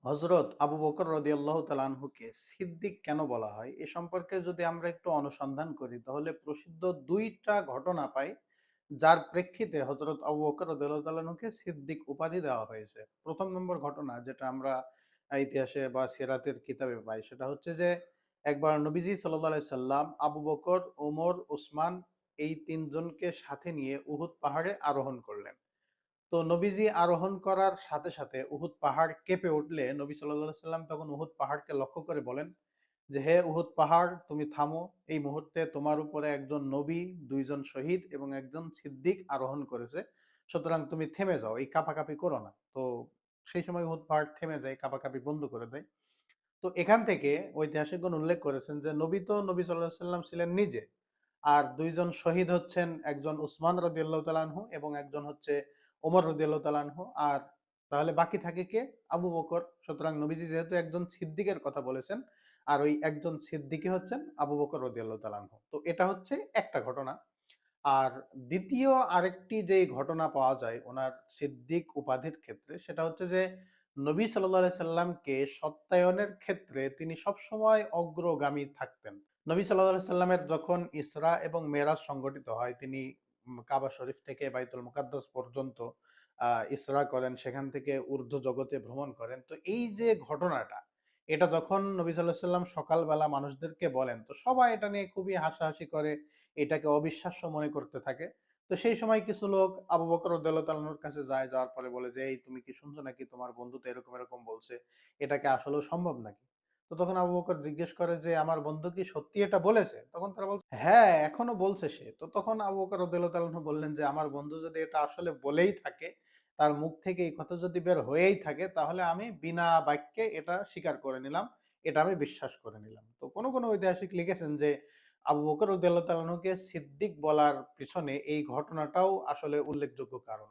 হযরত আবু বকর রাদিয়াল্লাহু তাআলা আনহুকে সিদ্দিক কেন বলা হয়? এ সম্পর্কে যদি আমরা একটু অনুসন্ধান করি তাহলে প্রসিদ্ধ ২ টা ঘটনা পাই, যার প্রেক্ষিতে হযরত আবু বকর রাদিয়াল্লাহু তাআলা আনহুকে সিদ্দিক উপাধি দেওয়া হয়েছে। ১ম নম্বর ঘটনা যেটা আমরা ইতিহাসে বা সিরাতের কিতাবে পাই সেটা হচ্ছে যে একবার নবীজি সাল্লাল্লাহু আলাইহি সাল্লাম আবু বকর, ওমর, ওসমান এই ৩ জনকে সাথে নিয়ে উহুদ পাহাড়ে আরোহণ করলেন। তো নবীজি আরোহণ করার সাথে, সাথে উহুদ পাহাড় কেঁপে উঠলে নবী সাল্লাল্লাহু আলাইহি সাল্লাম তখন উহুদ পাহাড়কে লক্ষ্য করে বলেন যে, "হে উহুদ পাহাড় তুমি থামো। এই মুহূর্তে তোমার উপরে একজন নবী, ২ জন শহীদ এবং একজন সিদ্দিক আরোহণ করেছে। সুতরাং তুমি থেমে যাও। এই কাঁপাকাঁপি করো না।" তো সেই সময় উহুদ পাহাড় থেমে যায়, কাঁপাকাঁপি বন্ধ করে দেয়। তো এখান থেকে ঐতিহাসিকগণ উল্লেখ করেছেন যে নবী সাল্লাল্লাহু আলাইহি সাল্লাম ছিলেন নিজে। আর ২ জন শহীদ হচ্ছেন একজন উসমান রাদিয়াল্লাহু তাআলা আনহু এবং একজন হচ্ছে ওমর রাদিয়াল্লাহু তাআলা আনহু। আর তাহলে বাকি থাকে কে? আবু বকর। সুতরাং নবীজি যেহেতু একজন সিদ্দিকের কথা বলেছেন, আর ওই একজন সিদ্দিকই হচ্ছেন আবু বকর রাদিয়াল্লাহু তাআলা আনহু। তো এটা হচ্ছে একটা ঘটনা। আর দ্বিতীয় আরেকটি যেই ঘটনা পাওয়া যায় উনার সিদ্দিক উপাধির ক্ষেত্রে সেটা হচ্ছে যে নবী সাল্লাল্লাহু আলাইহি সাল্লামকে সত্যায়নের ক্ষেত্রে তিনি সবসময় অগ্রগামী থাকতেন। নবী সাল্লাল্লাহু আলাইহি সাল্লামের যখন ইসরা এবং মেরাজ সংঘটিত হয় তিনি কাবা শরীফ থেকে বাইতুল মুকাদ্দাস পর্যন্ত ইসরা করেন, সেখান থেকে ঊর্ধ্ব জগতে ভ্রমণ করেন। তো এই যে ঘটনাটা, এটা যখন নবী সাল্লাল্লাহু আলাইহি সাল্লাম সকালবেলা মানুষদেরকে বলেন, তো সবাই এটা নিয়ে খুবই হাসাহাসি করে, এটাকে অবিশ্বাস্য মনে করতে থাকে। তো সেই সময় কিছু লোক আবু বকর রাদিয়াল্লাহু তাআলা আনহুর কাছে যায়, যাওয়ার পরে বলে যে, "এই তুমি কি শুনছো নাকি? তোমার বন্ধু তো এরকম, এরকম বলছে। এটা কি আসলেও সম্ভব নাকি?" তো তখন আবু বকর জিজ্ঞেস করে যে, "আমার বন্ধু কি সত্যি এটা বলেছে?" তখন তারা বলছে, "হ্যাঁ, এখনো বলছে সে।" তো তখন আবু বকর রাদিয়াল্লাহু তাআলা আনহু বললেন যে, "আমার বন্ধু যদি এটা আসলে বলেই থাকে, তার মুখ থেকে এই কথা যদি বের হয়েই থাকে, তাহলে আমি বিনা বাক্যে এটা স্বীকার করে নিলাম। এটা আমি বিশ্বাস করে নিলাম।" তো কোন ঐতিহাসিক লিখেছেন যে, আবু বকর রাদিয়াল্লাহু তাআলা আনহুকে সিদ্দিক বলার পিছনে এই ঘটনাটাও আসলে উল্লেখযোগ্য কারণ।